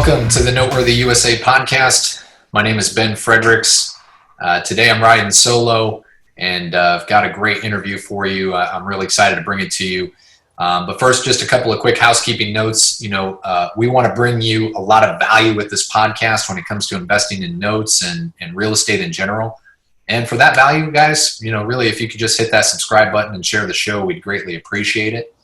Welcome to the NoteWorthy USA Podcast. My name is Ben Fredericks. Today I'm riding solo, and I've got a great interview for you. I'm really excited to bring it to you. But first, just a couple of quick housekeeping notes. We want to bring you a lot of value with this podcast when it comes to investing in notes and real estate in general. And for that value, guys, really, if you could just hit that subscribe button and share the show, we'd greatly appreciate it.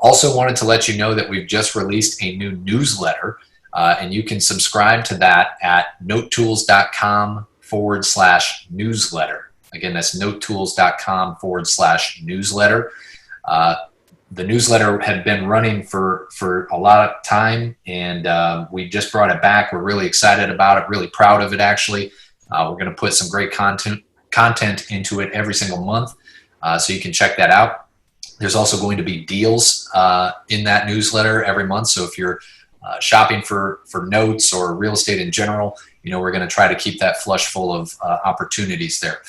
Also wanted to let you know that we've just released a new newsletter, and you can subscribe to that at notetools.com/newsletter. Again, that's notetools.com/newsletter. The newsletter had been running for a lot of time, and we just brought it back. We're really excited about it, really proud of it, actually. We're going to put some great content into it every single month, so you can check that out. There's also going to be deals in that newsletter every month. So if you're shopping for notes or real estate in general, we're going to try to keep that flush full of opportunities there.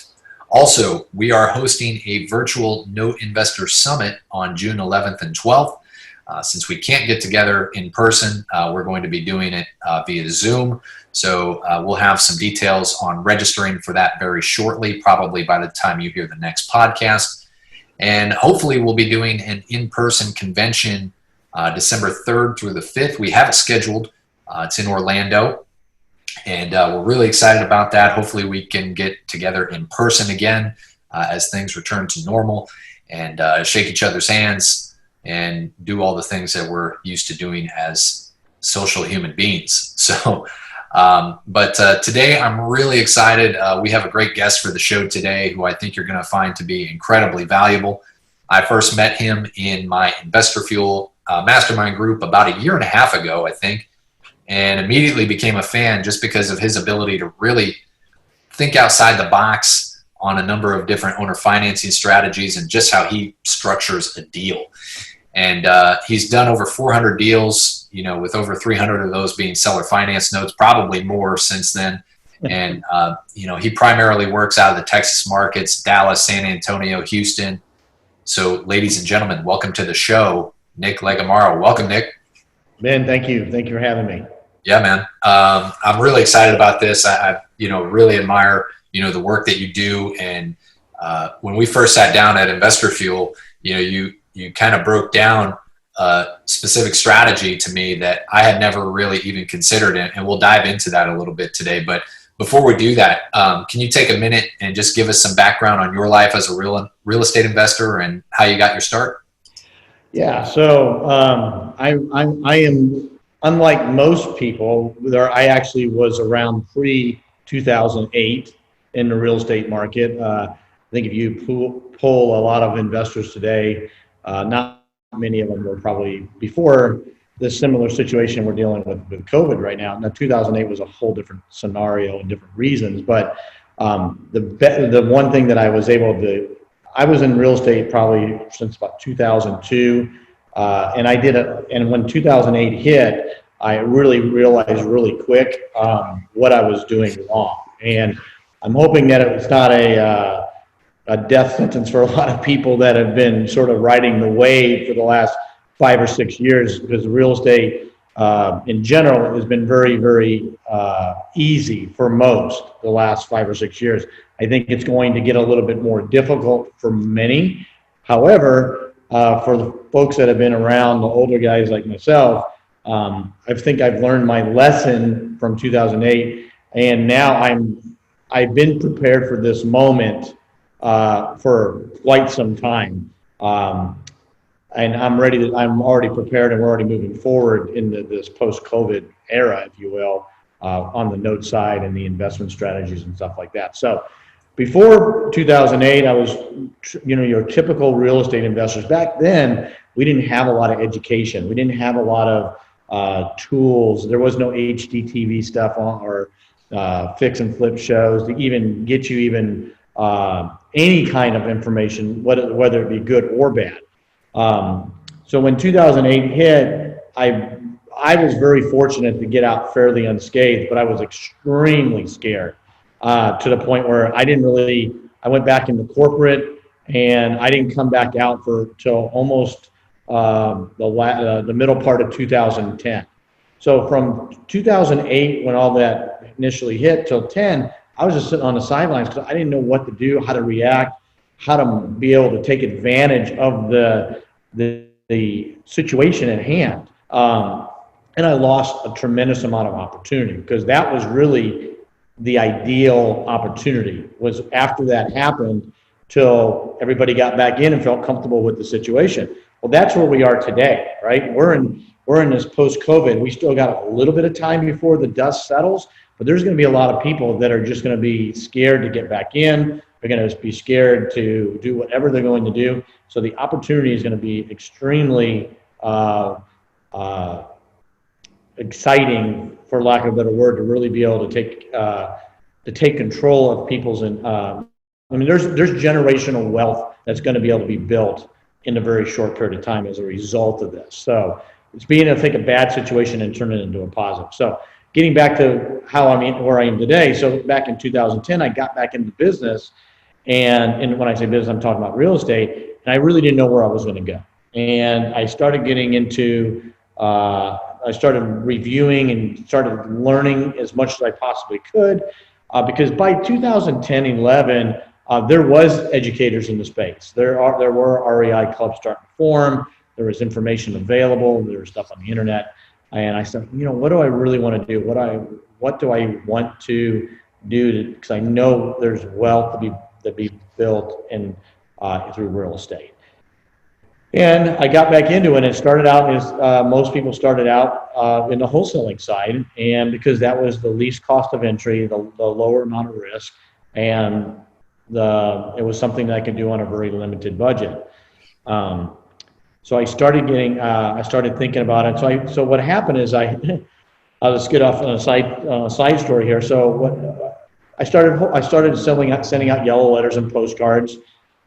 Also, we are hosting a virtual Note Investor Summit on June 11th and 12th. Since we can't get together in person, we're going to be doing it via Zoom. So we'll have some details on registering for that very shortly, probably by the time you hear the next podcast. And hopefully we'll be doing an in-person convention December 3rd through the 5th. We have it scheduled. It's in Orlando. And we're really excited about that. Hopefully we can get together in person again as things return to normal and shake each other's hands and do all the things that we're used to doing as social human beings. So, but today I'm really excited. We have a great guest for the show today who I think you're going to find to be incredibly valuable. I first met him in my Investor Fuel mastermind group about a year and a half ago, I think, and immediately became a fan just because of his ability to really think outside the box on a number of different owner financing strategies and just how he structures a deal. And he's done over 400 deals, with over 300 of those being seller finance notes, probably more since then. And, he primarily works out of the Texas markets, Dallas, San Antonio, Houston. So ladies and gentlemen, welcome to the show, Nick Legamaro. Welcome, Nick. Ben, thank you. Thank you for having me. Yeah, man. I'm really excited about this. I really admire, the work that you do. And when we first sat down at Investor Fuel, you kind of broke down a specific strategy to me that I had never really even considered, and we'll dive into that a little bit today. But before we do that, can you take a minute and just give us some background on your life as a real estate investor and how you got your start? Yeah, so I am, unlike most people, I actually was around pre-2008 in the real estate market. I think if you poll a lot of investors today, not many of them were probably before this similar situation we're dealing with COVID right now. Now, 2008 was a whole different scenario and different reasons, but the one thing that I was able to, I was in real estate probably since about 2002, and when 2008 hit, I really realized really quick what I was doing wrong. And I'm hoping that it was not a death sentence for a lot of people that have been sort of riding the wave for the last 5 or 6 years, because real estate in general has been very, very easy for most the last 5 or 6 years. I think it's going to get a little bit more difficult for many. However, for the folks that have been around, the older guys like myself, I think I've learned my lesson from 2008, and now I've been prepared for this moment for quite some time, and I'm already prepared, and we're already moving forward into this post-COVID era, if you will, on the note side and the investment strategies and stuff like that. So before 2008, I was, your typical real estate investors. Back then, we didn't have a lot of education. We didn't have a lot of tools. There was no HGTV stuff on, or fix and flip shows to even get you any kind of information, whether it be good or bad. So when 2008 hit, I was very fortunate to get out fairly unscathed, but I was extremely scared to the point where I went back into corporate, and I didn't come back out till almost the middle part of 2010. So from 2008, when all that initially hit, till 10, I was just sitting on the sidelines because I didn't know what to do, how to react, how to be able to take advantage of the situation at hand. And I lost a tremendous amount of opportunity, because that was really the ideal opportunity, was after that happened till everybody got back in and felt comfortable with the situation. Well, that's where we are today, right? We're in this post-COVID. We still got a little bit of time before the dust settles, but there's going to be a lot of people that are just going to be scared to get back in. They're going to be scared to do whatever they're going to do. So the opportunity is going to be extremely exciting, for lack of a better word, to really be able to take control of people's. There's generational wealth that's going to be able to be built in a very short period of time as a result of this. So it's being able to take a bad situation and turn it into a positive. So getting back to where I am today. So back in 2010, I got back into business, and when I say business, I'm talking about real estate, and I really didn't know where I was going to go. And I started getting into, I started reviewing and started learning as much as I possibly could, because by 2010, 11, there was educators in the space. There were REI clubs starting to form. There was information available. There was stuff on the internet. And I said, what do I really want to do? What do I want to do? Because I know there's wealth to be built in through real estate. And I got back into it, and it started out as most people started out in the wholesaling side, and because that was the least cost of entry, the lower amount of risk, and it was something that I could do on a very limited budget. So I started thinking about it. So what happened is I'll just get off on a side story here. So I started sending out yellow letters and postcards,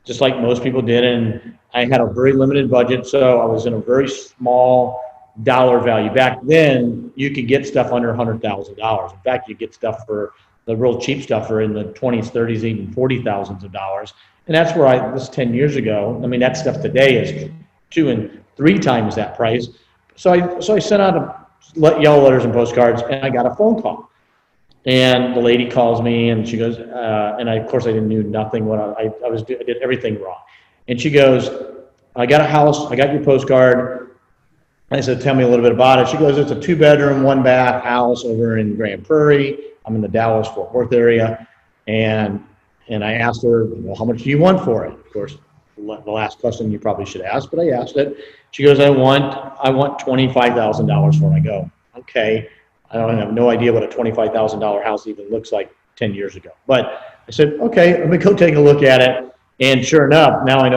just like most people did, and I had a very limited budget, so I was in a very small dollar value. Back then, you could get stuff under $100,000. In fact, you get stuff for the real cheap stuff for in the 20s, 30s, even $40,000s of dollars. And that's where this 10 years ago. That stuff today is 2 and 3 times that price. So I sent out yellow letters and postcards, and I got a phone call. And the lady calls me, and she goes, of course I knew nothing. I did everything wrong. And she goes, I got a house, I got your postcard. I said, tell me a little bit about it. She goes, it's a 2-bedroom, 1-bath house over in Grand Prairie. I'm in the Dallas-Fort Worth area. And I asked her, well, how much do you want for it? Of course, the last question you probably should ask, but I asked it. She goes, I want $25,000 for it. I go, okay. I have no idea what a $25,000 house even looks like 10 years ago. But I said, okay, let me go take a look at it. And sure enough, now at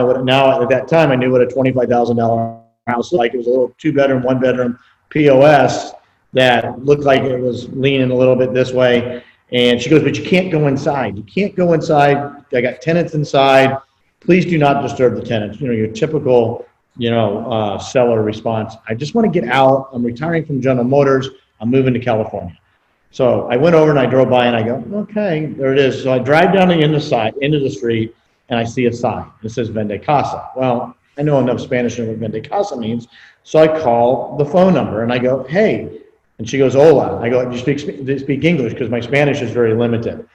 that time, I knew what a $25,000 house looked like. It was a little 2-bedroom, 1-bedroom POS that looked like it was leaning a little bit this way. And she goes, but you can't go inside. You can't go inside. I got tenants inside. Please do not disturb the tenants. Your typical, seller response. I just want to get out. I'm retiring from General Motors. I'm moving to California. So I went over and I drove by and I go, okay, there it is. So I drive down the end of the street, and I see a sign. It says Vende Casa. Well, I know enough Spanish to know what Vende Casa means. So I call the phone number and I go, hey. And she goes, hola. I go, do you speak English? Because my Spanish is very limited.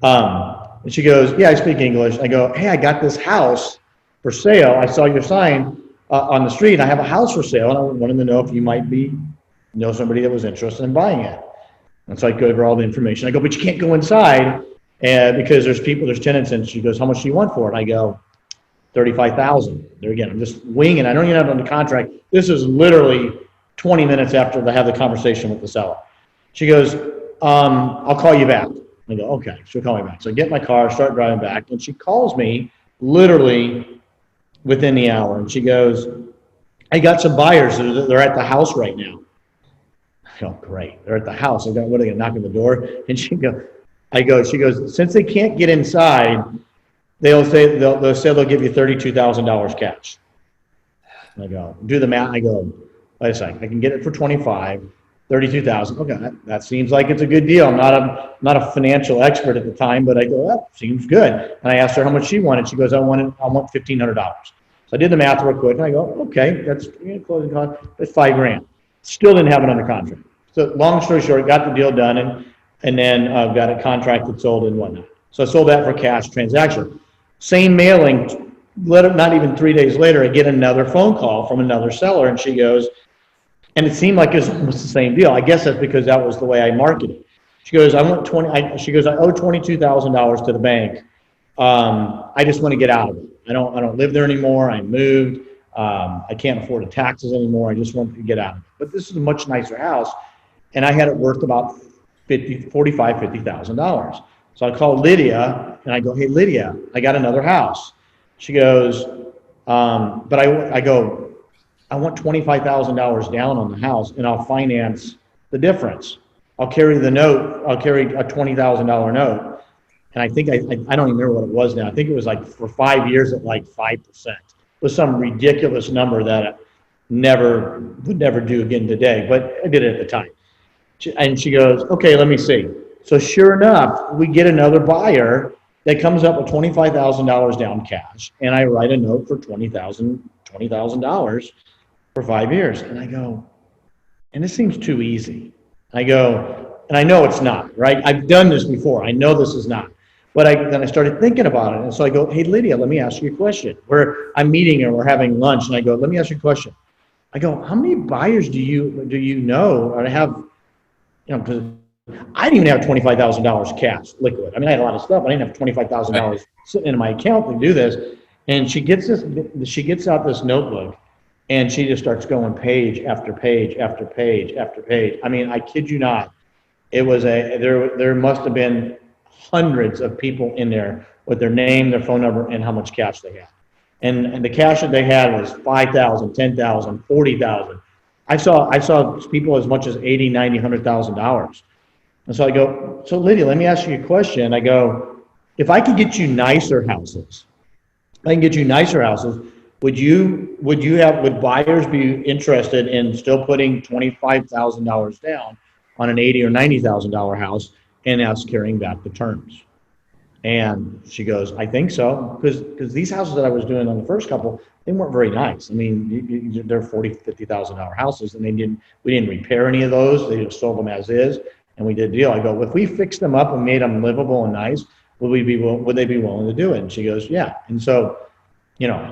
And she goes, yeah, I speak English. I go, hey, I got this house for sale. I saw your sign on the street. I have a house for sale, and I wanted to know if you might know somebody that was interested in buying it. And so I go over all the information. I go, but you can't go inside because there's tenants. And she goes, how much do you want for it? I go, $35,000. There again, I'm just winging. I don't even have it on the contract. This is literally 20 minutes after I have the conversation with the seller. She goes, I'll call you back. I go, okay, she'll call me back. So I get in my car, start driving back, and she calls me literally within the hour. And she goes, I got some buyers. They're at the house right now. I go, great. They're at the house. What are they going to knock on the door? And she goes, since they can't get inside, they'll say they'll give you $32,000 cash. I go, do the math. I go, wait a second. I can get it for 25, 32,000. Okay, that seems like it's a good deal. I'm not a financial expert at the time, but I go, that seems good. And I asked her how much she wanted. She goes, I want $1,500. So I did the math real quick, and I go, okay, that's closing cost. That's $5,000. Still didn't have it under contract. So long story short, got the deal done, and then got it contracted, sold, and whatnot. So I sold that for cash transaction. Same mailing, not even 3 days later, I get another phone call from another seller, and she goes, and it seemed like it was almost the same deal. I guess that's because that was the way I marketed. She goes, I owe $22,000 to the bank. I just want to get out of it. I don't live there anymore. I moved. I can't afford the taxes anymore. I just want to get out of it. But this is a much nicer house, and I had it worth about $50,000. So I called Lydia, and I go, hey, Lydia, I got another house. She goes, but I go, I want $25,000 down on the house, and I'll finance the difference. I'll carry the note. I'll carry a $20,000 note. And I think I don't even remember what it was now. I think it was like for 5 years at like 5%. It was some ridiculous number that I would never do again today, but I did it at the time. And she goes, okay, let me see. So sure enough, we get another buyer that comes up with $25,000 down cash, and I write a note for $20,000 for 5 years. And I go, and this seems too easy. I go, and I know it's not, right? I've done this before. I know this is not. But then I started thinking about it. And so I go, hey, Lydia, let me ask you a question. I'm meeting her, we're having lunch, and I go, let me ask you a question. I go, how many buyers do you know or have, because I didn't even have $25,000 cash liquid. I mean, I had a lot of stuff. I didn't have $25,000 sitting in my account to do this. And she gets out this notebook, and she just starts going page after page after page after page. I mean, I kid you not. It was there must have been hundreds of people in there with their name, their phone number, and how much cash they had. And the cash that they had was $5,000, $10,000, $40,000. I saw people as much as $80,000, $90,000, $100,000. And so I go, so Lydia, let me ask you a question. I go, if I could get you nicer houses, would buyers be interested in still putting $25,000 down on an $80,000 or $90,000 house and us carrying back the terms? And she goes, I think so, because these houses that I was doing on the first couple, they weren't very nice. I mean, they're $40,000, $50,000 houses, and we didn't repair any of those. They just sold them as is, and we did a deal. I go, if we fixed them up and made them livable and nice, would they be willing to do it? And she goes, yeah. And so,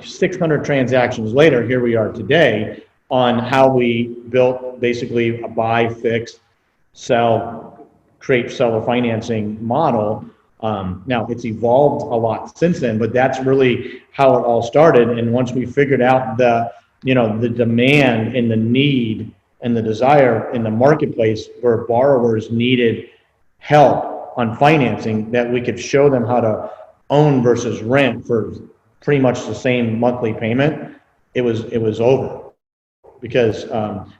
600 transactions later, here we are today on how we built basically a buy, fix, sell, create seller financing model. Now it's evolved a lot since then, but that's really how it all started. And once we figured out the demand and the need and the desire in the marketplace where borrowers needed help on financing, that we could show them how to own versus rent for pretty much the same monthly payment, it was over. Because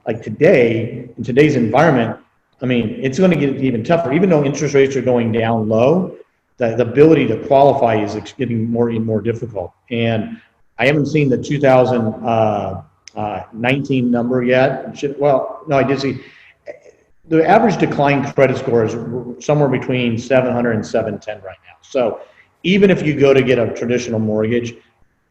like today, in today's environment, I mean, it's going to get even tougher. Even though interest rates are going down low, the ability to qualify is getting more and more difficult. And I haven't seen the 2019 number yet. Well, no, I did see. The average decline credit score is somewhere between 700 and 710 right now. So even if you go to get a traditional mortgage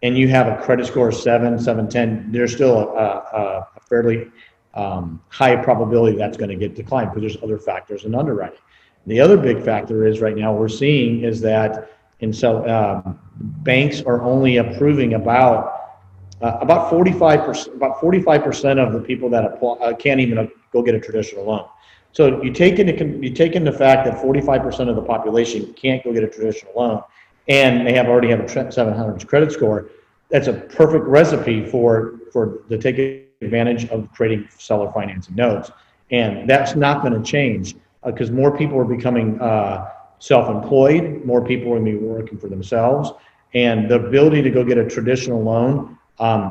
and you have a credit score of 710, there's still a fairly high probability that's going to get declined because there's other factors in underwriting. The other big factor is right now we're seeing is that banks are only approving about 45% of the people that apply, can't even go get a traditional loan. So you take into the fact that 45% of the population can't go get a traditional loan, and they already have a 700 credit score. That's a perfect recipe for to take advantage of creating seller financing notes, and that's not going to change because more people are becoming self-employed, more people are going to be working for themselves, and the ability to go get a traditional loan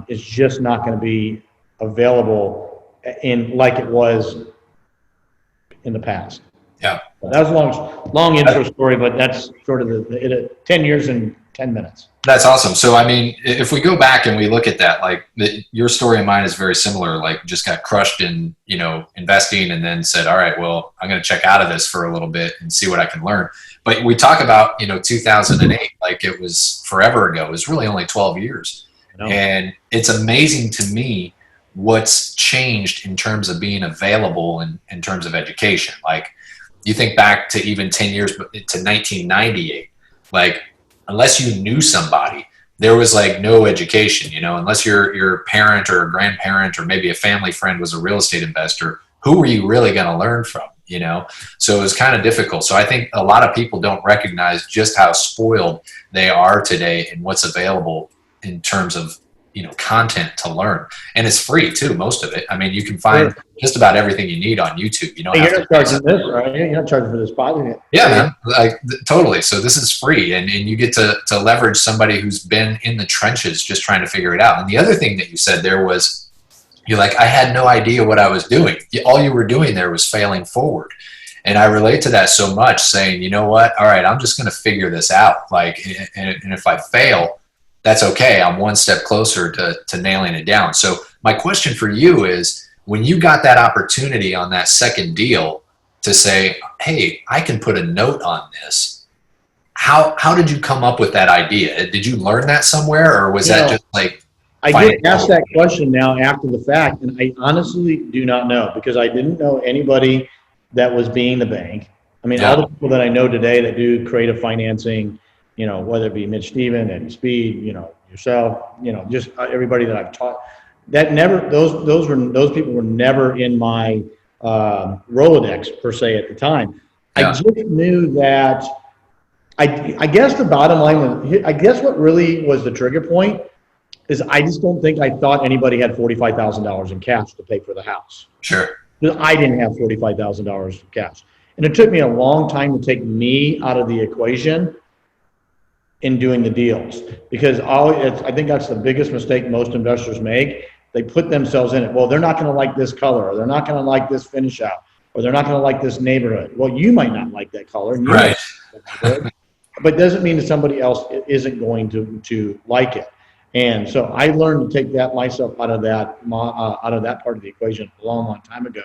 is just not going to be available like it was in the past. Yeah. That was a long intro story, but that's sort of the 10 years and 10 minutes. That's awesome. So, I mean, if we go back and we look at that, like your story and mine is very similar, like just got crushed in, investing and then said, all right, well, I'm going to check out of this for a little bit and see what I can learn. But we talk about, 2008, like it was forever ago. It was really only 12 years. And it's amazing to me what's changed in terms of being available in terms of education. Like, you think back to even 10 years to 1998, like, unless you knew somebody, there was like no education, unless your parent or a grandparent or maybe a family friend was a real estate investor. Who were you really going to learn from? So it was kind of difficult. So I think a lot of people don't recognize just how spoiled they are today and what's available in terms of, content to learn. And it's free too, most of it. I mean, you can find just about everything you need on YouTube. You don't have to charge this, right? You're not charging for this podcast. Yeah, man. Like, totally. So this is free, and you get to leverage somebody who's been in the trenches just trying to figure it out. And the other thing that you said there was, you're like, I had no idea what I was doing. All you were doing there was failing forward. And I relate to that so much, saying, you know what? All right, I'm just going to figure this out. Like, and if I fail, that's okay. I'm one step closer to nailing it down. So my question for you is, when you got that opportunity on that second deal to say, hey, I can put a note on this, how did you come up with that idea? Did you learn that somewhere, or was that just like... I get asked that question now after the fact, and I honestly do not know, because I didn't know anybody that was being the bank. I mean, all the people that I know today that do creative financing, whether it be Mitch Stephen and Speed, yourself, just everybody that I've taught, that never, those people were never in my Rolodex per se at the time. Yeah. I just knew that, I guess the bottom line was, I guess what really was the trigger point is, I just don't think I thought anybody had $45,000 in cash to pay for the house. Sure. Because I didn't have $45,000 in cash. And it took me a long time to take me out of the equation in doing the deals, because I think that's the biggest mistake most investors make. They put themselves in it. Well, they're not going to like this color, or they're not going to like this finish out, or they're not going to like this neighborhood. Well, you might not like that color, and right? But doesn't mean that somebody else isn't going to like it. And so I learned to take that myself out of that part of the equation a long time ago,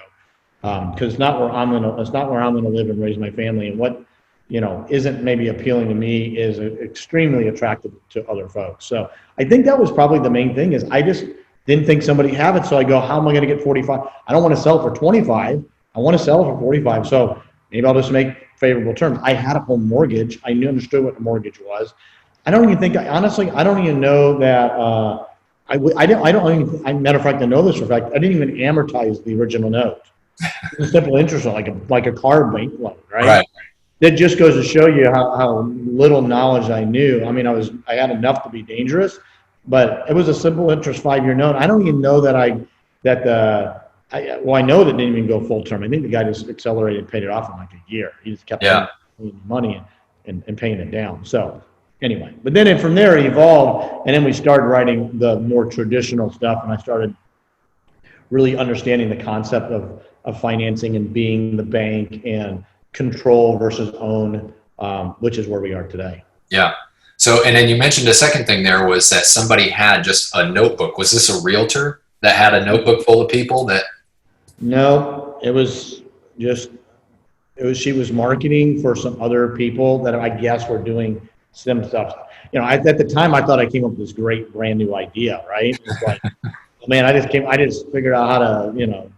because it's not where I'm gonna live and raise my family, and what isn't maybe appealing to me is extremely attractive to other folks. So I think that was probably the main thing, is I just didn't think somebody had it. So I go, how am I going to get 45? I don't want to sell it for 25. I want to sell it for 45. So maybe I'll just make favorable terms. I had a home mortgage. I understood what the mortgage was. I don't even think, honestly, I don't even know that, matter of fact, I know this for a fact, I didn't even amortize the original note. It was a simple interest, like a car bank loan, right? That just goes to show you how little knowledge I knew. I mean, I had enough to be dangerous, but it was a simple interest 5-year note. I don't even know that I know that didn't even go full term. I think the guy just accelerated and paid it off in like a year. He just kept paying money and paying it down. So anyway, but then from there it evolved, and then we started writing the more traditional stuff, and I started really understanding the concept of financing and being the bank, and control versus own, which is where we are today. Yeah. So, and then you mentioned a second thing there was that somebody had just a notebook. Was this a realtor that had a notebook full of people that? No, she was marketing for some other people that I guess were doing some stuff. At the time I thought I came up with this great brand new idea, right? It's like, man, I just figured out how to,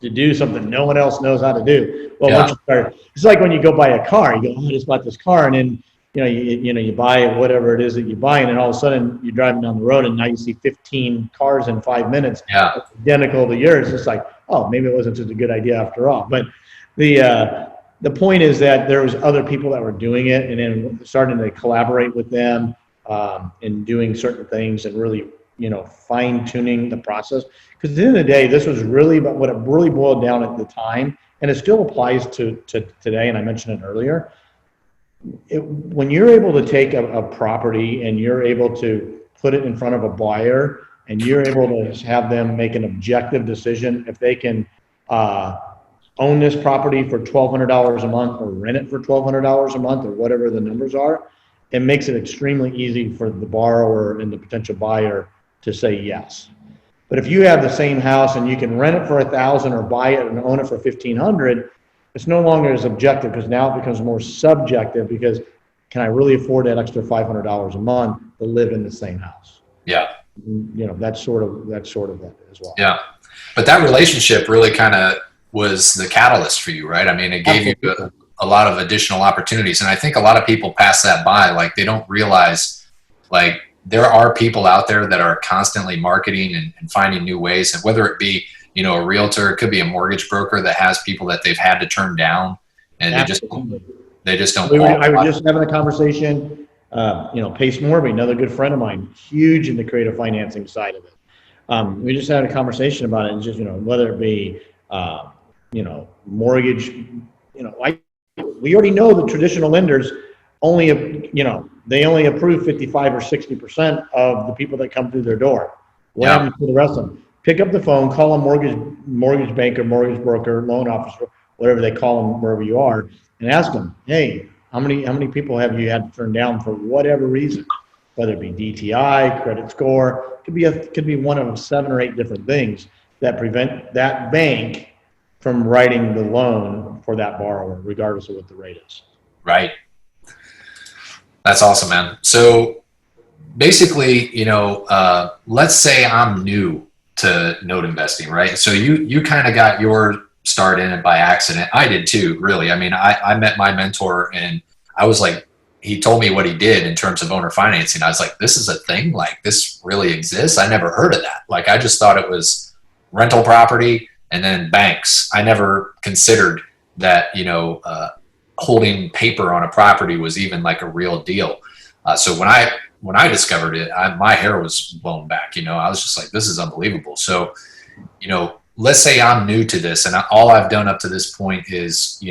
to do something no one else knows how to do. Well, once you start, it's like when you go buy a car, you go, oh, I just bought this car, and then you buy whatever it is that you buy, and then all of a sudden you're driving down the road, and now you see 15 cars in 5 minutes, identical to yours. It's like, oh, maybe it wasn't such a good idea after all. But the point is that there was other people that were doing it, and then starting to collaborate with them in doing certain things, and really fine tuning the process. Because at the end of the day, this was really about what it really boiled down at the time, and it still applies to today, and I mentioned it earlier. When you're able to take a property and you're able to put it in front of a buyer, and you're able to have them make an objective decision if they can own this property for $1,200 a month, or rent it for $1,200 a month, or whatever the numbers are, it makes it extremely easy for the borrower and the potential buyer to say yes. But if you have the same house and you can rent it for $1,000 or buy it and own it for $1,500, it's no longer as objective, because now it becomes more subjective, because can I really afford that extra $500 a month to live in the same house? Yeah. That's sort of that as well. Yeah. But that relationship really kind of was the catalyst for you, right? I mean, it gave you a lot of additional opportunities. And I think a lot of people pass that by. Like, they don't realize, like, there are people out there that are constantly marketing and finding new ways. And whether it be, a realtor, it could be a mortgage broker that has people that they've had to turn down, and they just don't. I was just having a conversation, Pace Morby, another good friend of mine, huge in the creative financing side of it. We just had a conversation about it, and just, whether it be, mortgage, we already know the traditional lenders they only approve 55 or 60% of the people that come through their door. What happens to the rest of them? Pick up the phone, call a mortgage banker, mortgage broker, loan officer, whatever they call them wherever you are, and ask them, hey, how many people have you had to turn down for whatever reason? Whether it be DTI, credit score, could be one of 7 or 8 different things that prevent that bank from writing the loan for that borrower, regardless of what the rate is. Right. That's awesome, man. So basically, let's say I'm new to note investing, right? So you kind of got your start in it by accident. I did too, really. I mean, I met my mentor, and I was like, he told me what he did in terms of owner financing. I was like, this is a thing? Like, this really exists? I never heard of that. Like, I just thought it was rental property and then banks. I never considered that, holding paper on a property was even like a real deal. So when I discovered it, my hair was blown back. I was just like, this is unbelievable. So, let's say I'm new to this, and all I've done up to this point is,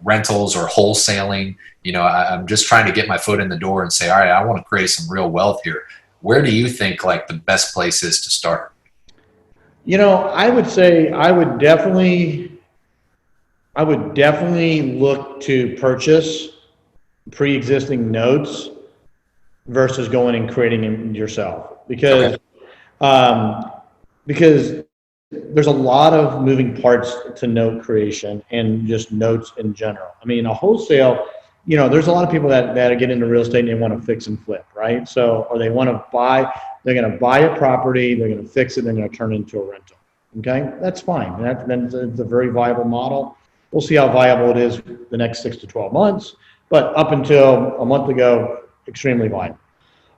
rentals or wholesaling. I'm just trying to get my foot in the door and say, all right, I want to create some real wealth here. Where do you think like the best place is to start? I would say I would definitely look to purchase pre-existing notes versus going and creating them yourself, because there's a lot of moving parts to note creation and just notes in general. I mean, a wholesale, there's a lot of people that get into real estate and they want to fix and flip, right? So, or they want to they're going to buy a property, they're going to fix it, they're going to turn it into a rental. Okay, that's fine. That's a very viable model. We'll see how viable it is the next 6 to 12 months, but up until a month ago, extremely viable.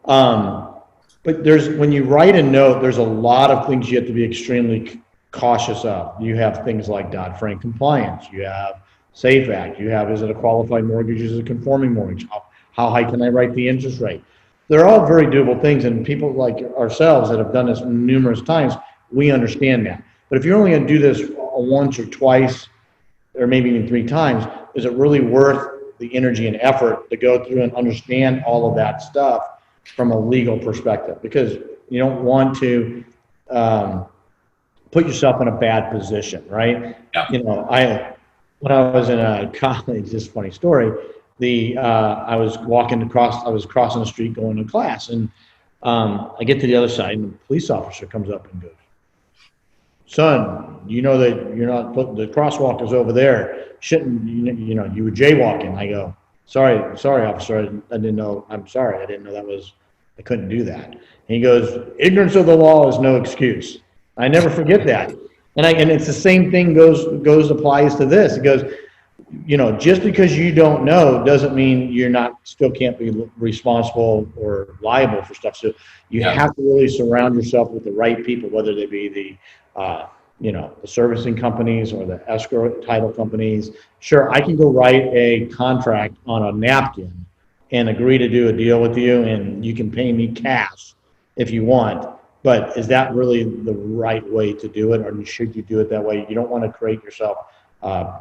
But when you write a note, there's a lot of things you have to be extremely cautious of. You have things like Dodd-Frank compliance. You have SAFE Act. You have, is it a qualified mortgage? Is it a conforming mortgage? How high can I write the interest rate? They're all very doable things, and people like ourselves that have done this numerous times, we understand that. But if you're only going to do this once or twice, or maybe even 3 times, is it really worth the energy and effort to go through and understand all of that stuff from a legal perspective? Because you don't want to put yourself in a bad position, right? Yeah. When I was in college, this funny story, I was crossing the street going to class, and I get to the other side, and the police officer comes up and goes, son, you know that you're not the crosswalk is over there. Shouldn't you were jaywalking? I go, sorry, officer, I didn't know. I'm sorry, I didn't know I couldn't do that. And he goes, ignorance of the law is no excuse. I never forget that. And it's the same thing applies to this. It goes, just because you don't know doesn't mean still can't be responsible or liable for stuff. So you have to really surround yourself with the right people, whether they be the servicing companies or the escrow title companies. Sure, I can go write a contract on a napkin and agree to do a deal with you, and you can pay me cash if you want. But is that really the right way to do it, or should you do it that way? You don't want to create yourself a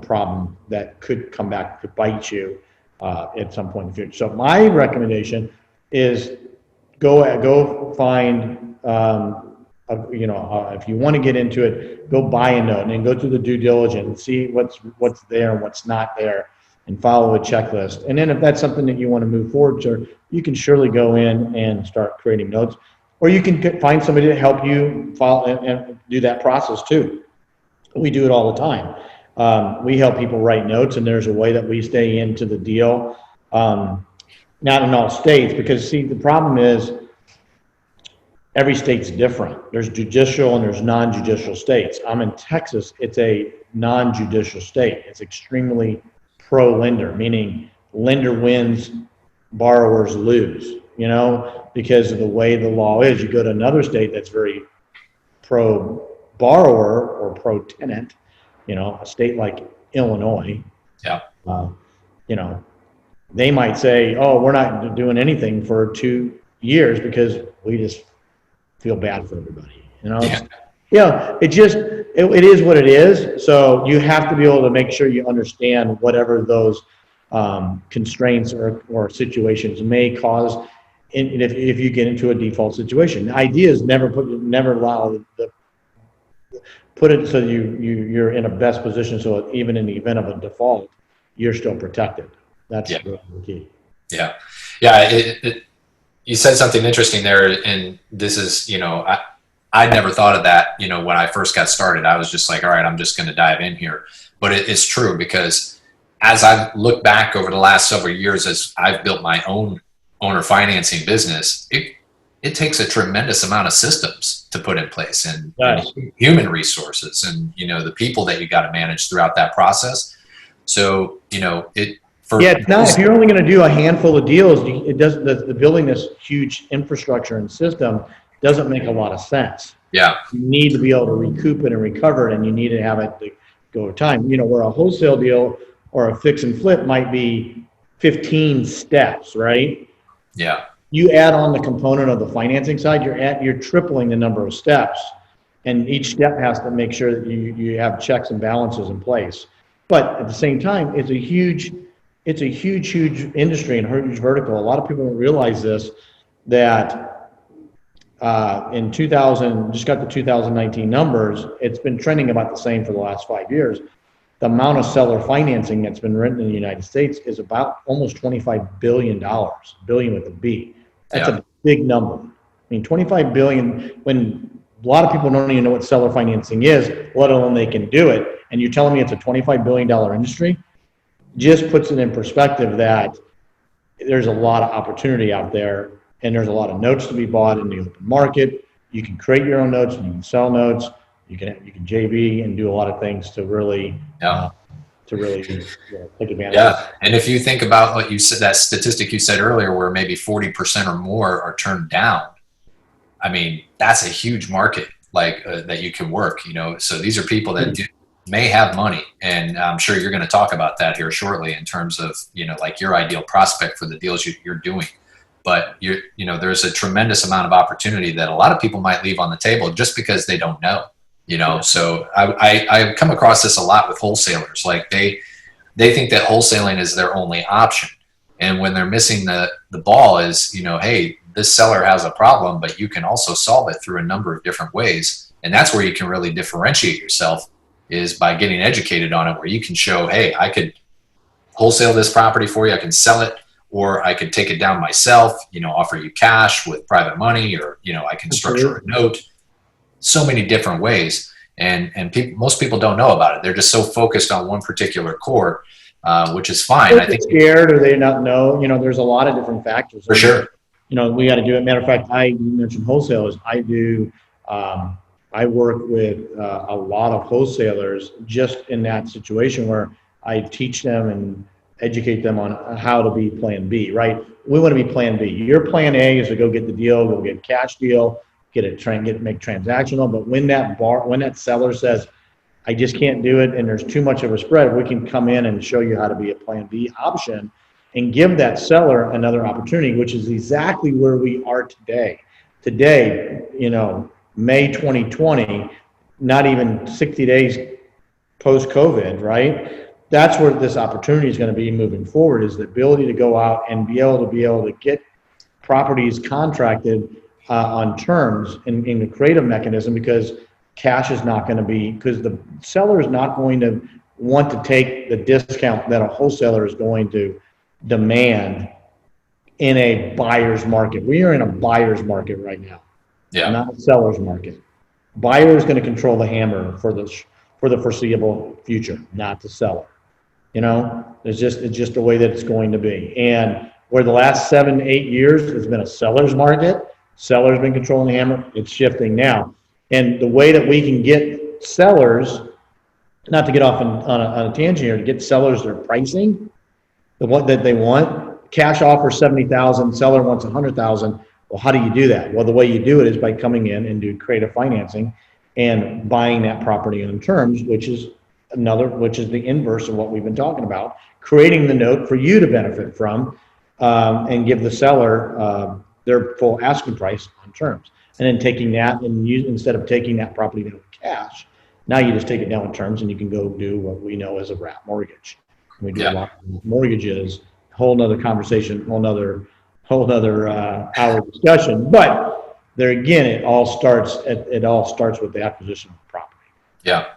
problem that could come back to bite you at some point in the future. So my recommendation is go find, if you want to get into it, go buy a note and then go through the due diligence and see what's there and what's not there, and follow a checklist. And then if that's something that you want to move forward to, you can surely go in and start creating notes, or you can find somebody to help you follow and do that process too. We do it all the time. We help people write notes, and there's a way that we stay into the deal. Not in all states, because see, the problem is every state's different. There's judicial and there's non-judicial states. I'm in Texas. It's a non-judicial state. It's extremely pro-lender, meaning lender wins, borrowers lose, because of the way the law is. You go to another state that's very pro-borrower or pro-tenant, a state like Illinois. Yeah. They might say, oh, we're not doing anything for 2 years because we just feel bad for everybody. It is what it is. So you have to be able to make sure you understand whatever those constraints or situations may cause. And if you get into a default situation, the idea is never put it so you're in a best position. So even in the event of a default, you're still protected. That's the key. Yeah. You said something interesting there, and this is, I never thought of that, when I first got started. I was just like, all right, I'm just going to dive in here. But it's true, because as I've looked back over the last several years, as I've built my own owner financing business, it takes a tremendous amount of systems to put in place, and human resources, and, the people that you got to manage throughout that process. So, it's not. If you're only going to do a handful of deals, it doesn't. The building this huge infrastructure and system doesn't make a lot of sense. Yeah, you need to be able to recoup it and recover it, and you need to have it to go over time. Where a wholesale deal or a fix and flip might be 15 steps, right? Yeah. You add on the component of the financing side, you're tripling the number of steps, and each step has to make sure that you have checks and balances in place. But at the same time, it's a huge industry and huge vertical. A lot of people don't realize this, that in 2000, just got the 2019 numbers, it's been trending about the same for the last 5 years. The amount of seller financing that's been written in the United States is about almost $25 billion, billion with a B. That's a big number. I mean, 25 billion, when a lot of people don't even know what seller financing is, let alone they can do it. And you're telling me it's a $25 billion industry, just puts it in perspective that there's a lot of opportunity out there, and there's a lot of notes to be bought in the open market. You can create your own notes, and you can sell notes. You can JV and do a lot of things to really take advantage. Yeah, and if you think about what you said, that statistic you said earlier, where maybe 40% or more are turned down, I mean, that's a huge market that you can work. So these are people that may have money, and I'm sure you're going to talk about that here shortly in terms of your ideal prospect for the deals you're doing. But there's a tremendous amount of opportunity that a lot of people might leave on the table just because they don't know. So I come across this a lot with wholesalers. Like they think that wholesaling is their only option, and when they're missing the ball is hey, this seller has a problem, but you can also solve it through a number of different ways, and that's where you can really differentiate yourself, is by getting educated on it, where you can show, hey, I could wholesale this property for you, I can sell it, or I could take it down myself, offer you cash with private money, or I can structure a note. So many different ways, and most people don't know about it. They're just so focused on one particular core, which is fine. I think scared, or they not know. There's a lot of different factors. For sure. We got to do it. Matter of fact, you mentioned wholesalers. I do. I work with a lot of wholesalers just in that situation where I teach them and educate them on how to be plan B. Right? We want to be plan B. Your plan A is to go get the deal, go get a cash deal. Make transactional, but when that seller says, I just can't do it and there's too much of a spread, we can come in and show you how to be a plan B option and give that seller another opportunity, which is exactly where we are today. Today, May 2020, not even 60 days post-COVID, right? That's where this opportunity is going to be moving forward, is the ability to go out and be able to get properties contracted on terms and in a creative mechanism, because cash is not going to be, because the seller is not going to want to take the discount that a wholesaler is going to demand in a buyer's market. We are in a buyer's market right now, not a seller's market. Buyer is going to control the hammer for the foreseeable future, not the seller. It's just the way that it's going to be. And where the last 7-8 years has been a seller's market, Seller's been controlling the hammer. It's shifting now. And the way that we can get sellers, not to get off on a tangent here, to get sellers their pricing, the one that they want, cash offer 70,000, seller wants 100,000. Well, how do you do that? Well, the way you do it is by coming in and do creative financing and buying that property on terms, which is the inverse of what we've been talking about, creating the note for you to benefit from, and give the seller their full asking price on terms. And then taking that and instead of taking that property down with cash, now you just take it down with terms and you can go do what we know as a wrap mortgage. We do a lot of mortgages, whole nother conversation, whole nother hour discussion. But there again, it all starts with the acquisition of the property. Yeah.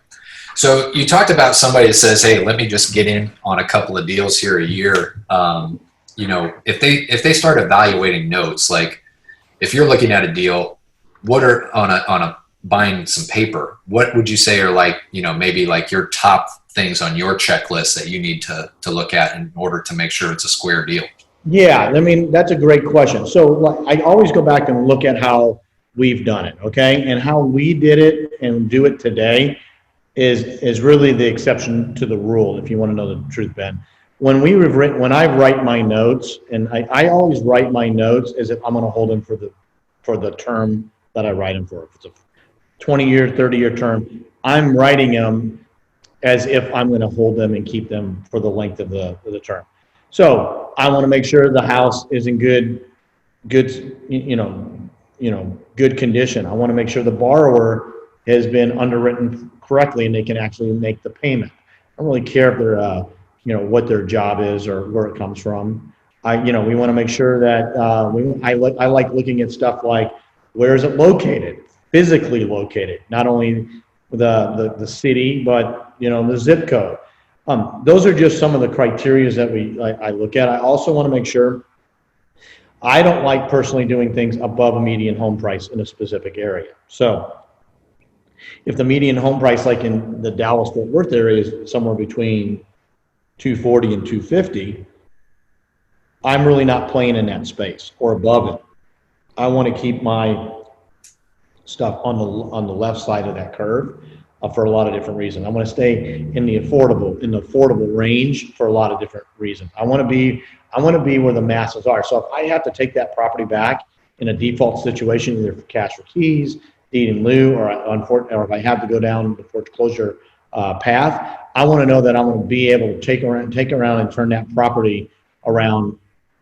So you talked about somebody that says, "Hey, let me just get in on a couple of deals here a year." If they start evaluating notes, like if you're looking at a deal, what are on a buying some paper, what would you say are like, maybe like your top things on your checklist that you need to look at in order to make sure it's a square deal? Yeah, I mean, that's a great question. So I always go back and look at how we've done it, okay? And how we did it and do it today is really the exception to the rule, if you want to know the truth, Ben. When I write my notes, and I always write my notes as if I'm going to hold them for the term that I write them for. If it's a 20-year, 30-year term, I'm writing them as if I'm going to hold them and keep them for the length of the term. So I want to make sure the house is in good condition. I want to make sure the borrower has been underwritten correctly and they can actually make the payment. I don't really care if they're what their job is or where it comes from. We want to make sure that I like looking at stuff like, where is it located, physically located, not only the city, but the zip code. Those are just some of the criteria that I look at. I also want to make sure I don't like personally doing things above a median home price in a specific area. So if the median home price, like in the Dallas-Fort Worth area, is somewhere between 240 and 250, I'm really not playing in that space or above it. I want to keep my stuff on the left side of that curve for a lot of different reasons. I want to stay in the affordable range for a lot of different reasons. I want to be where the masses are. So if I have to take that property back in a default situation, either for cash for keys, deed in lieu, or if I have to go down the foreclosure path, I want to know that I'm going to be able to take around and turn that property around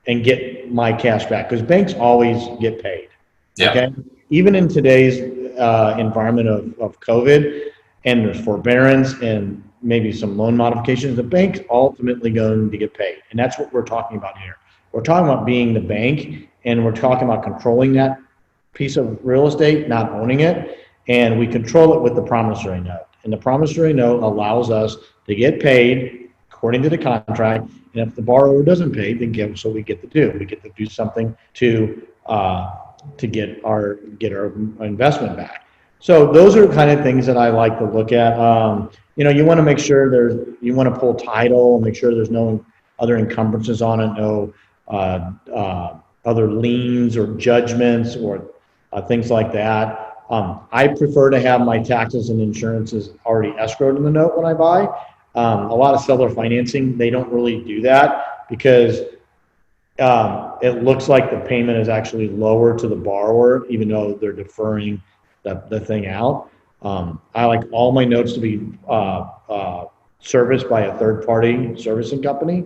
and get my cash back, because banks always get paid. Yeah. Okay. Even in today's environment of COVID, and there's forbearance and maybe some loan modifications, the bank's ultimately going to get paid. And that's what we're talking about here. We're talking about being the bank, and we're talking about controlling that piece of real estate, not owning it. And we control it with the promissory note. And the promissory note allows us to get paid according to the contract. And if the borrower doesn't pay, then we get to do something to get our investment back. So those are the kind of things that I like to look at. You want to make sure you want to pull title, make sure there's no other encumbrances on it, no other liens or judgments or things like that. I prefer to have my taxes and insurances already escrowed in the note when I buy. A lot of seller financing, they don't really do that because it looks like the payment is actually lower to the borrower, even though they're deferring the thing out. I like all my notes to be serviced by a third-party servicing company.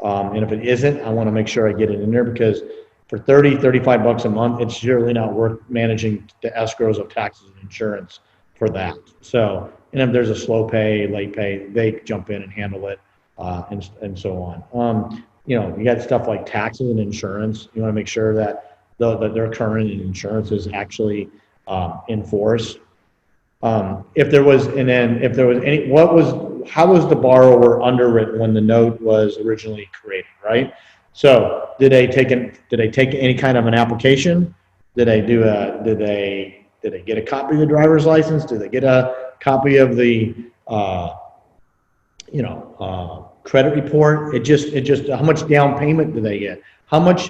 And if it isn't, I want to make sure I get it in there, because for $35 a month, it's generally not worth managing the escrows of taxes and insurance for that. So, and if there's a slow pay, late pay, they jump in and handle it, and so on. You got stuff like taxes and insurance. You want to make sure that their current insurance is actually in force. If there was any, how was the borrower underwritten when the note was originally created, right? So did they take any kind of an application? Did they get a copy of the driver's license? Did they get a copy of the credit report? It just how much down payment do they get? How much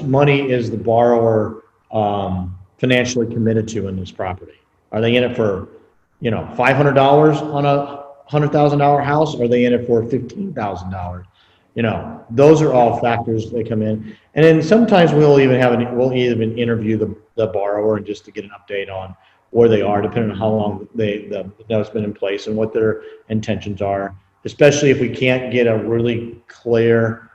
money is the borrower financially committed to in this property. Are they in it for, $500 on a $100,000 house? Or are they in it for $15,000? Those are all factors that come in. And then sometimes we'll even interview the borrower and just to get an update on where they are, depending on how long the note's been in place and what their intentions are, especially if we can't get a really clear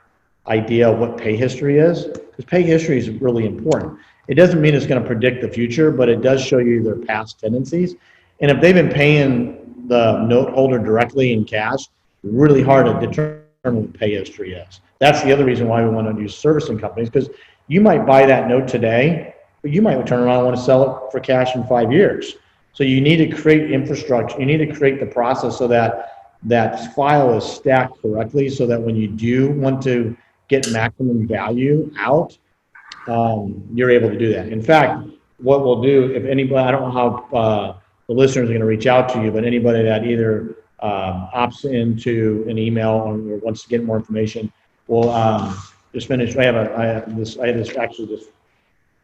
idea of what pay history is, because pay history is really important. It doesn't mean it's going to predict the future, but it does show you their past tendencies. And if they've been paying the note holder directly in cash, really hard to determine what pay history is. That's the other reason why we want to use servicing companies, because you might buy that note today, but you might turn around and want to sell it for cash in 5 years. So you need to create infrastructure. You need to create the process so that that file is stacked correctly, so that when you do want to get maximum value out, you're able to do that. In fact, what we'll do, if anybody, I don't know how the listeners are going to reach out to you, but anybody that either opts into an email or wants to get more information, we'll just finish. I had this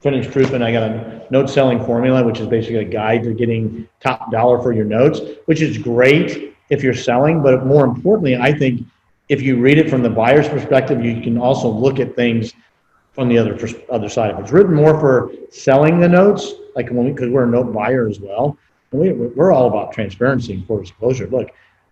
finished proof, and I got a note selling formula, which is basically a guide to getting top dollar for your notes, which is great if you're selling. But more importantly, I think if you read it from the buyer's perspective, you can also look at things from the other side. If it's written more for selling the notes, like because we're a note buyer as well, and we're all about transparency and full disclosure. Look,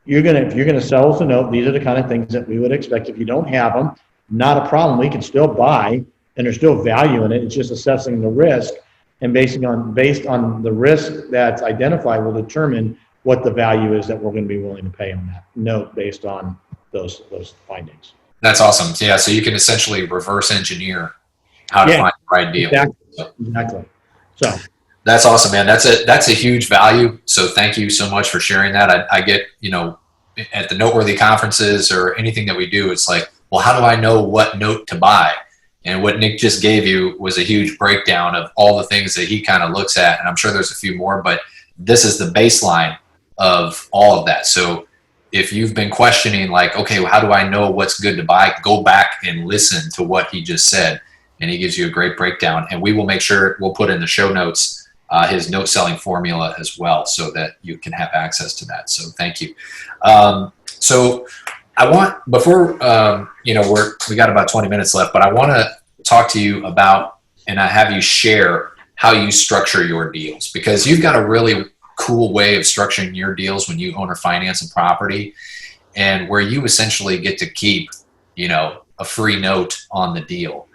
if you're gonna sell us a note, these are the kind of things that we would expect. If you don't have them, not a problem. We can still buy, and there's still value in it. It's just assessing the risk, and based on the risk that's identified, will determine what the value is that we're going to be willing to pay on that note based on those findings. That's awesome. Yeah, so you can essentially reverse engineer how to find the right deal. Exactly. So that's awesome, man. That's a huge value. So thank you so much for sharing that. I get, at the Noteworthy conferences or anything that we do, it's like, well, how do I know what note to buy? And what Nick just gave you was a huge breakdown of all the things that he kind of looks at. And I'm sure there's a few more, but this is the baseline of all of that. So if you've been questioning like, okay, well, how do I know what's good to buy? Go back and listen to what he just said. And he gives you a great breakdown. And we will make sure we'll put in the show notes his note selling formula as well, so that you can have access to that. So thank you. So I want, before, we got about 20 minutes left, but I want to talk to you about, and I have you share how you structure your deals, because you've got a really cool way of structuring your deals when you own or finance a property, and where you essentially get to keep, a free note on the deal.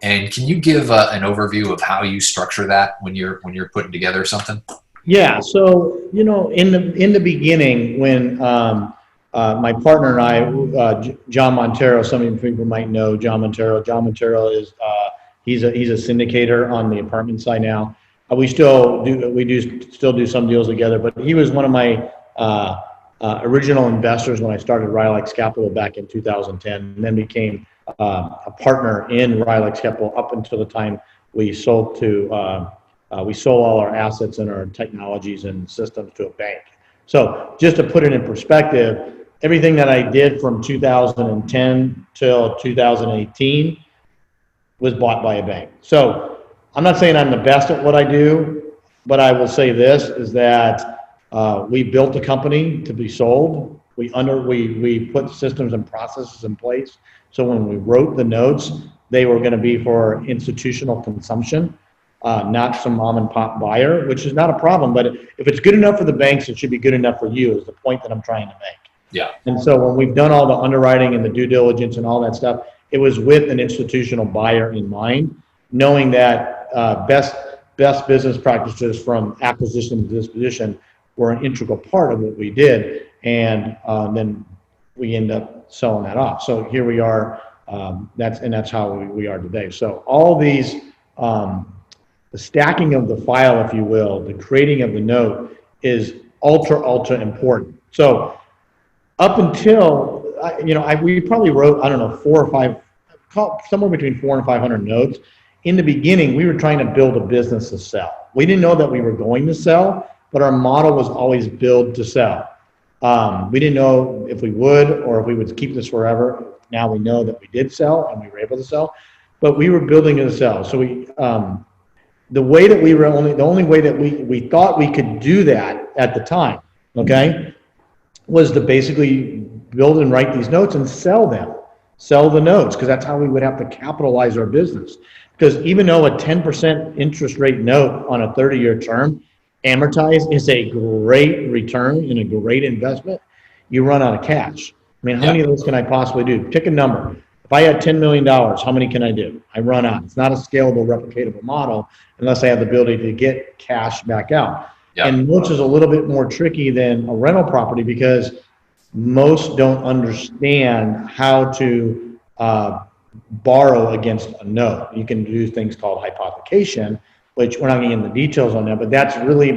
And can you give an overview of how you structure that when you're putting together something? Yeah. So, in the beginning, when my partner and I, John Montero, some of you people might know John Montero. John Montero is he's a syndicator on the apartment side now. We still do some deals together, but he was one of my original investors when I started Rylex Capital back in 2010, and then became a partner in Rylex Capital up until the time we sold all our assets and our technologies and systems to a bank. So just to put it in perspective, everything that I did from 2010 till 2018 was bought by a bank. So I'm not saying I'm the best at what I do, but I will say this, is that we built a company to be sold. We put systems and processes in place. So when we wrote the notes, they were going to be for institutional consumption, not some mom and pop buyer, which is not a problem. But if it's good enough for the banks, it should be good enough for you, is the point that I'm trying to make. Yeah. And so when we've done all the underwriting and the due diligence and all that stuff, it was with an institutional buyer in mind, knowing that best business practices from acquisition to disposition were an integral part of what we did. And then we end up selling that off. So here we are. That's how we are today. So all these, the stacking of the file, if you will, the creating of the note is ultra important. So up until, we probably wrote, 4 or 5, somewhere between 400 and 500 notes. In the beginning, we were trying to build a business to sell. We didn't know that we were going to sell, but our model was always build to sell. We didn't know if we would or if we would keep this forever. Now we know that we did sell and we were able to sell, but we were building to sell. So the way that we were the only way that we thought we could do that at the time, okay, was to basically build and write these notes and sell the notes, because that's how we would have to capitalize our business. Because even though a 10% interest rate note on a 30-year term amortized is a great return and a great investment, you run out of cash. I mean, how many of those can I possibly do? Pick a number. If I had $10 million, how many can I do? I run out. It's not a scalable, replicatable model unless I have the ability to get cash back out. Yep. And which is a little bit more tricky than a rental property, because most don't understand how to borrow against a note. You can do things called hypothecation, which we're not getting into the details on that, but that's really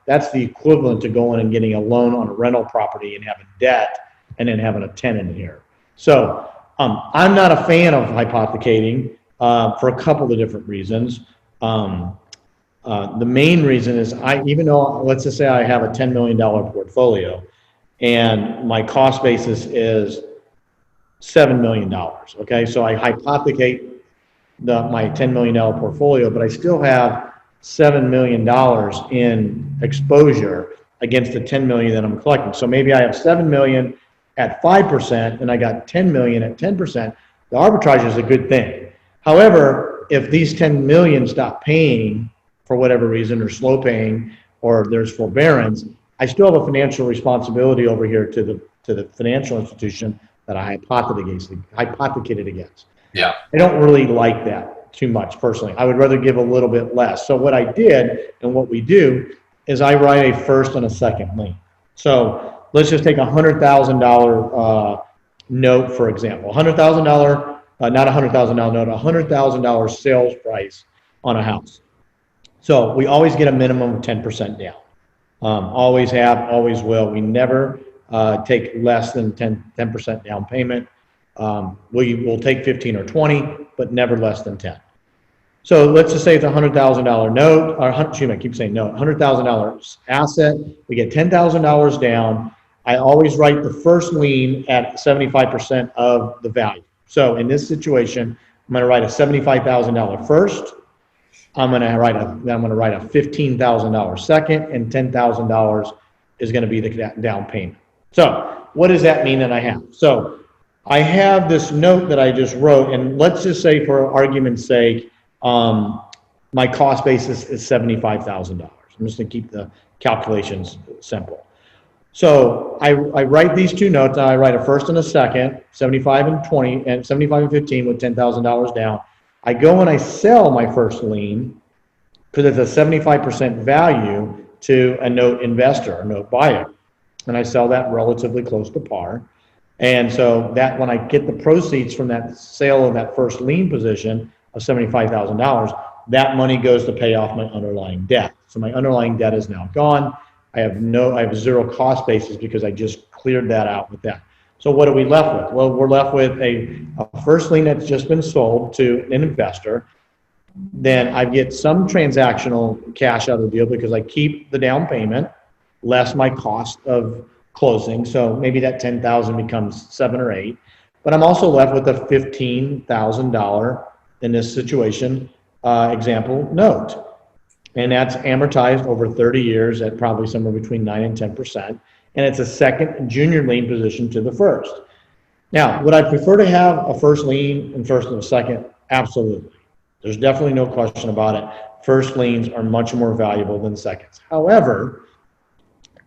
that's the equivalent to going and getting a loan on a rental property and having debt and then having a tenant here. So I'm not a fan of hypothecating for a couple of different reasons. The main reason is even though, let's just say I have a $10 million portfolio and my cost basis is $7 million, okay? So I hypothecate my $10 million portfolio, but I still have $7 million in exposure against the $10 million that I'm collecting. So maybe I have $7 million at 5% and I got $10 million at 10%. The arbitrage is a good thing. However, if these $10 million stop paying for whatever reason, or slow paying, or there's forbearance, I still have a financial responsibility over here to the financial institution that I hypothecated against. Yeah. I don't really like that too much personally. I would rather give a little bit less. So what I did and what we do is I write a first and a second lien. So let's just take a $100,000 note, for example. $100,000, not a $100,000 note, $100,000 sales price on a house. So we always get a minimum of 10% down. Always have, always will. We never take less than 10% down payment. We will take 15 or 20, but never less than 10. So let's just say it's a $100,000 note, or excuse me, I keep saying note, $100,000 asset. We get $10,000 down. I always write the first lien at 75% of the value. So in this situation, I'm going to write a $75,000 first. I'm going to write a $15,000 second, and $10,000 is going to be the down payment. So what does that mean that I have? So I have this note that I just wrote, and let's just say, for argument's sake, my cost basis is $75,000. I'm just going to keep the calculations simple. So I write these two notes. I write a first and a second, 75 and 20, and 75 and 15 with $10,000 down. I go and I sell my first lien because it's a 75% value to a note investor, a note buyer. And I sell that relatively close to par. And so that when I get the proceeds from that sale of that first lien position of $75,000, that money goes to pay off my underlying debt. So my underlying debt is now gone. I have zero cost basis because I just cleared that out with that. So what are we left with? Well, we're left with a first lien that's just been sold to an investor. Then I get some transactional cash out of the deal because I keep the down payment less my cost of closing. So maybe that $10,000 becomes $7 or $8. But I'm also left with a $15,000 in this situation example note. And that's amortized over 30 years at probably somewhere between 9 and 10%. And it's a second junior lien position to the first. Now, would I prefer to have a first lien and first and a second? Absolutely. There's definitely no question about it. First liens are much more valuable than seconds. However,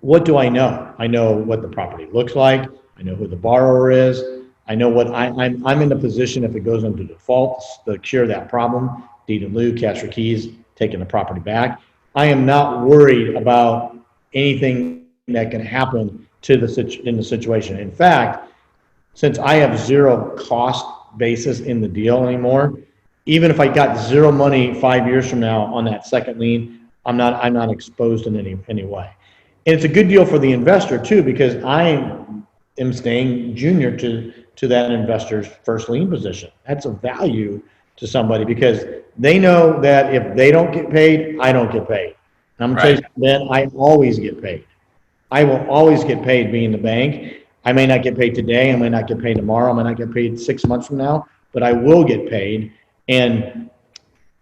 what do I know? I know what the property looks like. I know who the borrower is. I know what I'm in a position, if it goes into default, to cure that problem, deed in lieu, cash for keys, taking the property back. I am not worried about anything that can happen in the situation. In fact, since I have zero cost basis in the deal anymore, even if I got zero money 5 years from now on that second lien, I'm not exposed in any way. And it's a good deal for the investor too, because I am staying junior to that investor's first lien position. That's a value to somebody because they know that if they don't get paid, I don't get paid. And I'm going to tell you, then I always get paid. I will always get paid being the bank. I may not get paid today. I may not get paid tomorrow. I may not get paid 6 months from now, but I will get paid. And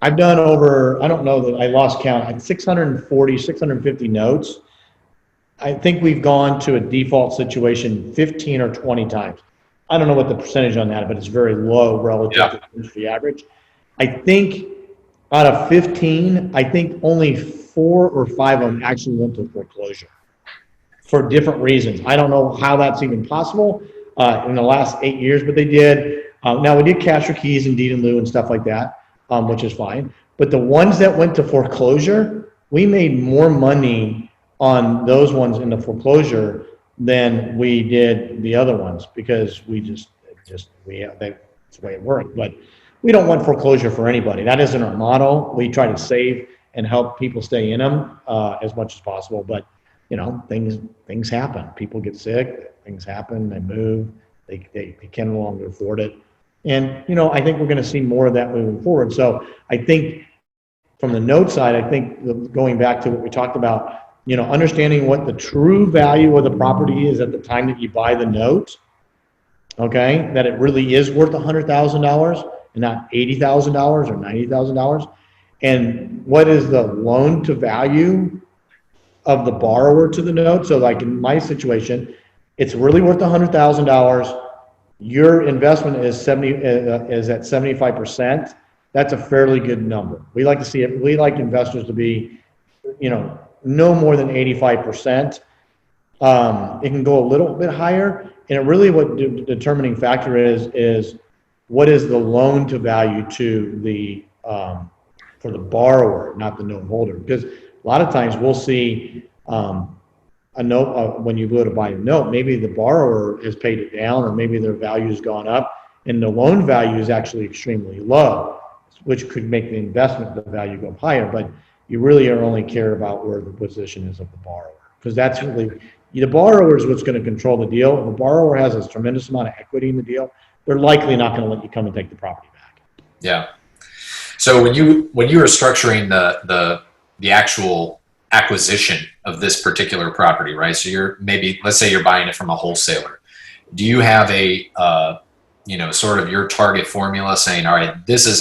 I've done over, I don't know that I lost count, like 640, 650 notes. I think we've gone to a default situation 15 or 20 times. I don't know what the percentage on that, but it's very low relative to the industry average. I think out of 15, I think only 4 or 5 of them actually went to foreclosure for different reasons. I don't know how that's even possible in the last 8 years, but they did. Now, we did capture keys and deed in lieu and stuff like that, which is fine. But the ones that went to foreclosure, we made more money on those ones in the foreclosure than we did the other ones, because that's the way it worked. But we don't want foreclosure for anybody. That isn't our model. We try to save and help people stay in them as much as possible. But things happen. People get sick. Things happen. They move. They can no longer afford it. And I think we're going to see more of that moving forward. So I think from the note side, I think going back to what we talked about, understanding what the true value of the property is at the time that you buy the note, okay, that it really is worth $100,000 and not $80,000 or $90,000. And what is the loan to value of the borrower to the note? So like in my situation, it's really worth $100,000. Your investment is at 75%. That's a fairly good number. We like to see it. We like investors to be, no more than 85%. It can go a little bit higher. And really what the determining factor is what is the loan to value to the, for the borrower, not the note holder. Because a lot of times we'll see a note, when you go to buy a note, maybe the borrower has paid it down, or maybe their value has gone up, and the loan value is actually extremely low, which could make the investment, the value go higher. But you really are only care about where the position is of the borrower, because that's really, the borrower is what's going to control the deal. If the borrower has a tremendous amount of equity in the deal, they're likely not going to let you come and take the property back. Yeah. So when you were structuring the actual acquisition of this particular property, right? So let's say you're buying it from a wholesaler. Do you have a sort of your target formula saying, all right, this is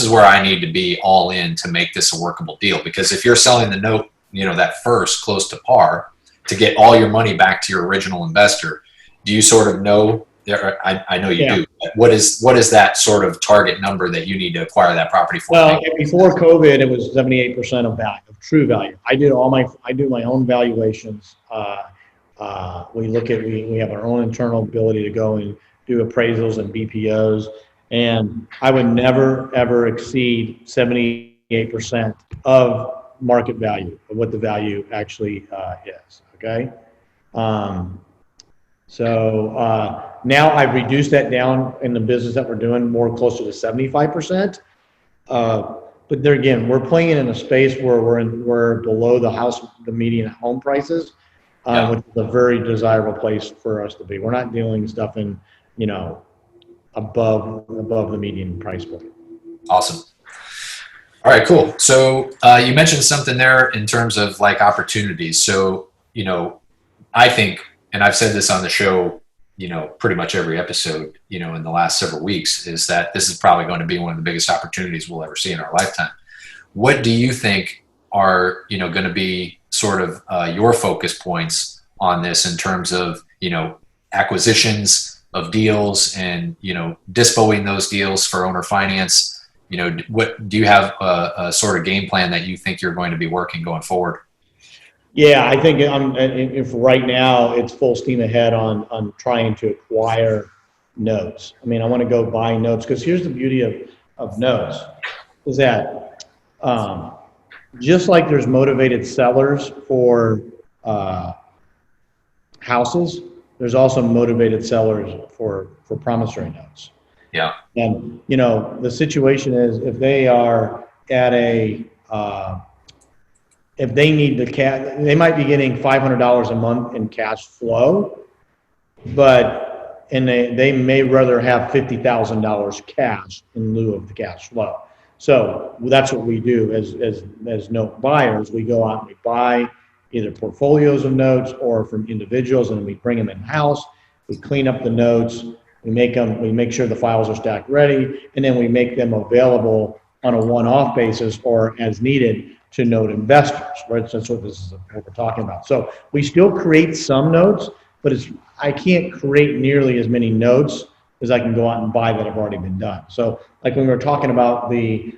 where I need to be all in to make this a workable deal? Because if you're selling the note, that first close to par to get all your money back to your original investor, do you sort of know? I know you do. But what is that sort of target number that you need to acquire that property for? Well, before COVID, it was 78% of value, of true value. I do my own valuations. We have our own internal ability to go and do appraisals and BPOs, and I would never ever exceed 78% of market value, of what the value actually is. Okay. So now I've reduced that down in the business that we're doing more closer to 75%. But there again, we're playing in a space where we're below the median home prices, which is a very desirable place for us to be. We're not dealing stuff in, above the median price point. Awesome. All right, cool. So you mentioned something there in terms of like opportunities. So, I think, and I've said this on the show, pretty much every episode, in the last several weeks, is that this is probably going to be one of the biggest opportunities we'll ever see in our lifetime. What do you think are, going to be sort of your focus points on this in terms of, acquisitions of deals and, dispoing those deals for owner finance? What do you have a sort of game plan that you think you're going to be working going forward? Yeah, I think if right now it's full steam ahead on trying to acquire notes. I mean, I want to go buy notes, because here's the beauty of notes, is that just like there's motivated sellers for houses, there's also motivated sellers for promissory notes. Yeah. And, the situation is, if they are at if they need the cash, they might be getting $500 a month in cash flow, and they may rather have $50,000 cash in lieu of the cash flow. So that's what we do as note buyers. We go out and we buy either portfolios of notes or from individuals, and we bring them in house. We clean up the notes. We make sure the files are stacked ready, and then we make them available on a one-off basis or as needed to note investors, right? So that's what this is what we're talking about. So we still create some notes, but I can't create nearly as many notes as I can go out and buy that have already been done. So like when we were talking about the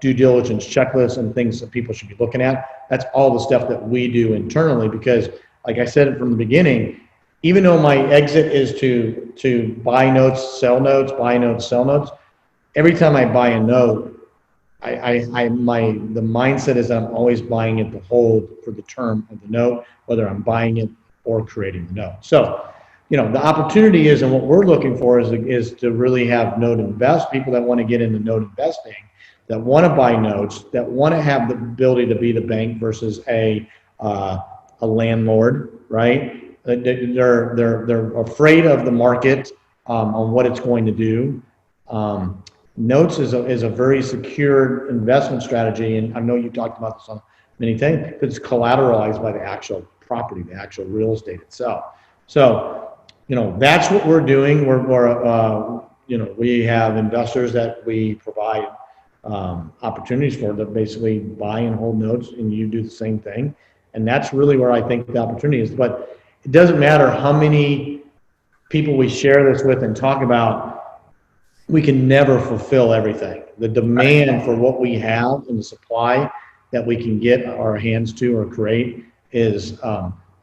due diligence checklist and things that people should be looking at, that's all the stuff that we do internally, because like I said from the beginning, even though my exit is to buy notes, sell notes, buy notes, sell notes, every time I buy a note, the mindset is that I'm always buying it to hold for the term of the note, whether I'm buying it or creating the note. So, the opportunity is, and what we're looking for is to really have note invest, people that want to get into note investing, that want to buy notes, that want to have the ability to be the bank versus a landlord, right? They're afraid of the market on what it's going to do. Notes is a very secure investment strategy, and I know you talked about this on many things, but it's collateralized by the actual property, the actual real estate itself. So, that's what we're doing. We have investors that we provide opportunities for to basically buy and hold notes, and you do the same thing. And that's really where I think the opportunity is. But it doesn't matter how many people we share this with and talk about, we can never fulfill everything. The demand for what we have and the supply that we can get our hands to or create is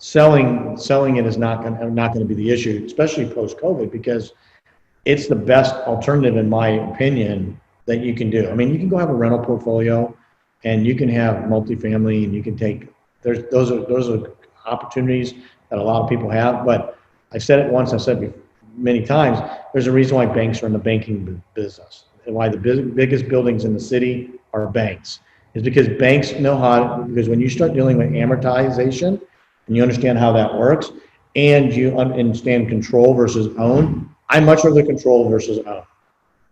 selling it is not going to be the issue, especially post-COVID, because it's the best alternative, in my opinion, that you can do. I mean, you can go have a rental portfolio, and you can have multifamily, and you can take those are opportunities that a lot of people have. But I said it once, I said it many times. There's a reason why banks are in the banking business, and why the biggest buildings in the city are banks. Is because banks know how. Because when you start dealing with amortization, and you understand how that works, and you understand control versus own, I much rather control versus own.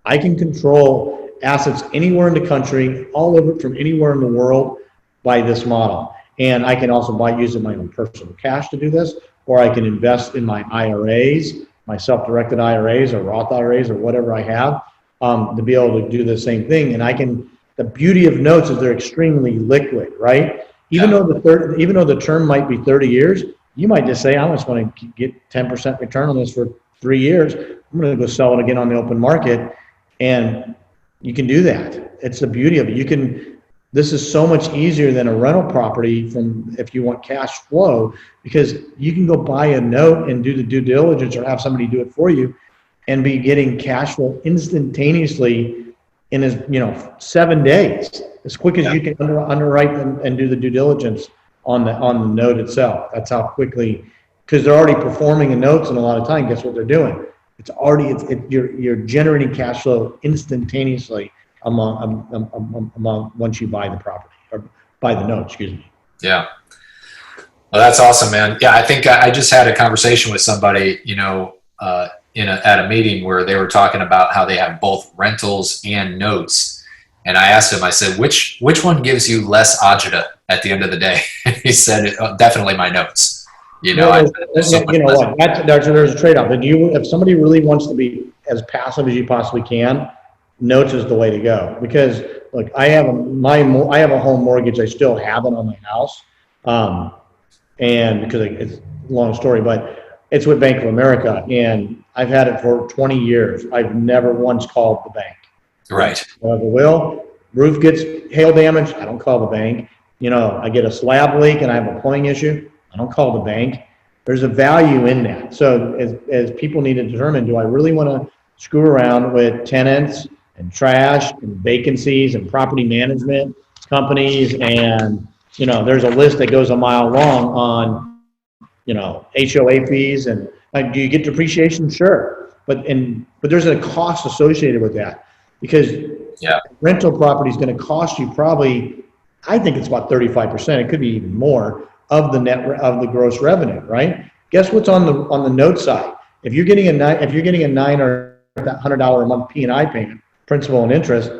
I can control assets anywhere in the country, all over from anywhere in the world by this model. And I can also buy using my own personal cash to do this, or I can invest in my IRAs, my self-directed IRAs or Roth IRAs or whatever I have, to be able to do the same thing. And the beauty of notes is they're extremely liquid, right? Even though the term might be 30 years, you might just say, I just want to get 10% return on this for 3 years. I'm going to go sell it again on the open market. And you can do that. It's the beauty of it. This is so much easier than a rental property if you want cash flow, because you can go buy a note and do the due diligence or have somebody do it for you and be getting cash flow instantaneously in 7 days, as quick as you can underwrite and do the due diligence on the note itself. That's how quickly, because they're already performing the notes, and a lot of time, guess what they're doing? You're generating cash flow instantaneously among once you buy the property or buy the note, excuse me. Yeah. Well, that's awesome, man. Yeah, I think I just had a conversation with somebody, at a meeting where they were talking about how they have both rentals and notes. And I asked him, I said, which one gives you less agita at the end of the day? He said, definitely my notes. There's a trade-off. If somebody really wants to be as passive as you possibly can, notes is the way to go. Because look, I have a home mortgage. I still have it on my house, and because it's a long story, but it's with Bank of America, and I've had it for 20 years. I've never once called the bank. Right. Roof gets hail damage, I don't call the bank. I get a slab leak and I have a plumbing issue, I don't call the bank. There's a value in that. So as people need to determine, do I really want to screw around with tenants and trash and vacancies and property management companies? And, there's a list that goes a mile long on, HOA fees. And do you get depreciation? Sure. But there's a cost associated with that, because rental property is going to cost you probably, I think it's about 35%. It could be even more of the gross revenue, right? Guess what's on the note side? If you're getting a $9 or $100 a month P&I payment, principal and interest,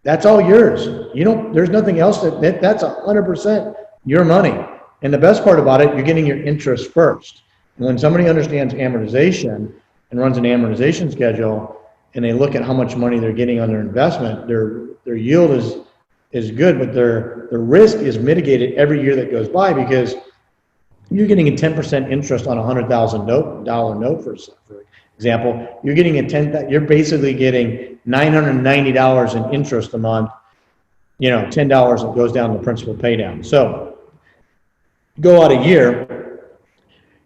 that's all yours. There's nothing else that's 100% your money. And the best part about it, you're getting your interest first. And when somebody understands amortization and runs an amortization schedule, and they look at how much money they're getting on their investment, their yield is good, but their risk is mitigated every year that goes by, because you're getting a 10% interest on a $100,000 note, for example. You're basically getting $990 in interest a month. $10 that goes down to principal pay down. So go out a year,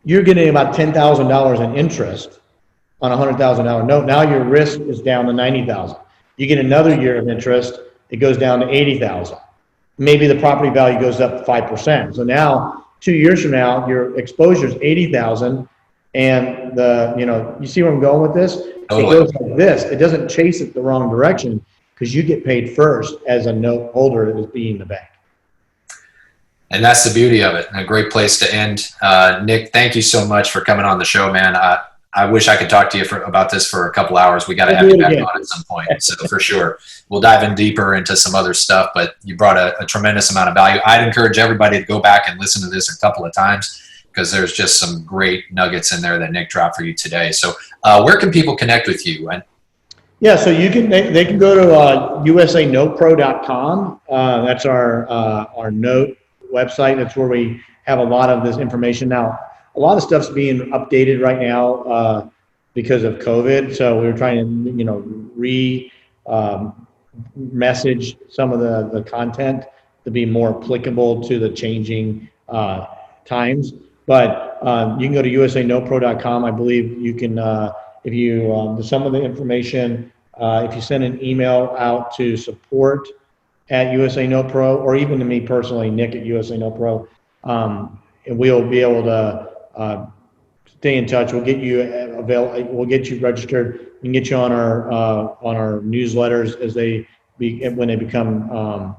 you're getting about $10,000 in interest on a $100,000 note. Now your risk is down to $90,000. You get another year of interest, it goes down to $80,000. Maybe the property value goes up 5%. So now 2 years from now, your exposure is $80,000, and you see where I'm going with this? Totally. It goes like this. It doesn't chase it the wrong direction, because you get paid first as a note holder that is being the bank. And that's the beauty of it, and a great place to end. Nick, thank you so much for coming on the show, man. I wish I could talk to you about this for a couple hours. We got to have you back on at some point. So for sure, we'll dive in deeper into some other stuff, but you brought a tremendous amount of value. I'd encourage everybody to go back and listen to this a couple of times, because there's just some great nuggets in there that Nick dropped for you today. So where can people connect with you? Yeah, so they can go to usanotepro.com. That's our note website. That's where we have a lot of this information. Now, a lot of stuff's being updated right now because of COVID. So we were trying to, message some of the content to be more applicable to the changing times. But you can go to usanotepro.com. I believe you can, if you, some of the information, if you send an email out to support at USA Note Pro, or even to me personally, Nick at USA Note Pro, and we'll be able to stay in touch. We'll get you we'll get you registered. We can get you on our newsletters when they become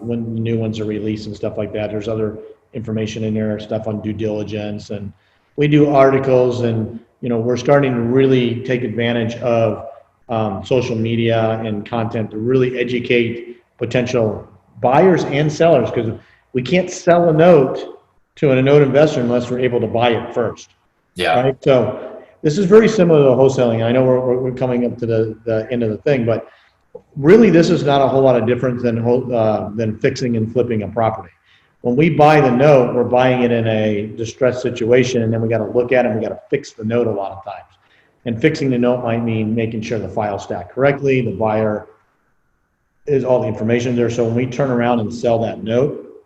when the new ones are released and stuff like that. There's other information in there, stuff on due diligence, and we do articles, and we're starting to really take advantage of social media and content to really educate potential buyers and sellers, because we can't sell a note to a note investor unless we're able to buy it first. Yeah. Right. So this is very similar to wholesaling. I know we're coming up to the end of the thing, but really this is not a whole lot of difference than fixing and flipping a property. When we buy the note, we're buying it in a distressed situation, and then we got to look at it and we got to fix the note a lot of times. And fixing the note might mean making sure the file's stacked correctly, the buyer is all the information there. So when we turn around and sell that note,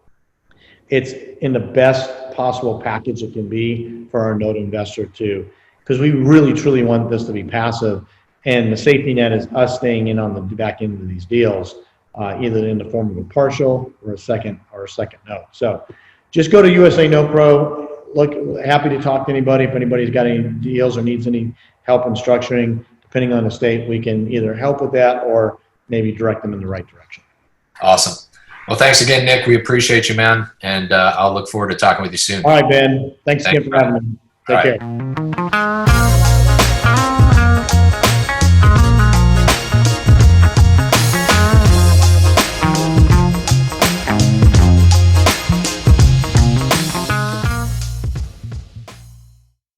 it's in the best possible package it can be for our note investor too, because we really truly want this to be passive, and the safety net is us staying in on the back end of these deals, either in the form of a partial or a second note. So just go to USA Note Pro. Look, happy to talk to anybody. If anybody's got any deals or needs any help in structuring, depending on the state, we can either help with that or maybe direct them in the right direction. Awesome. Well, thanks again, Nick. We appreciate you, man. And I'll look forward to talking with you soon. All right, Ben. Thanks again for having me. Take care.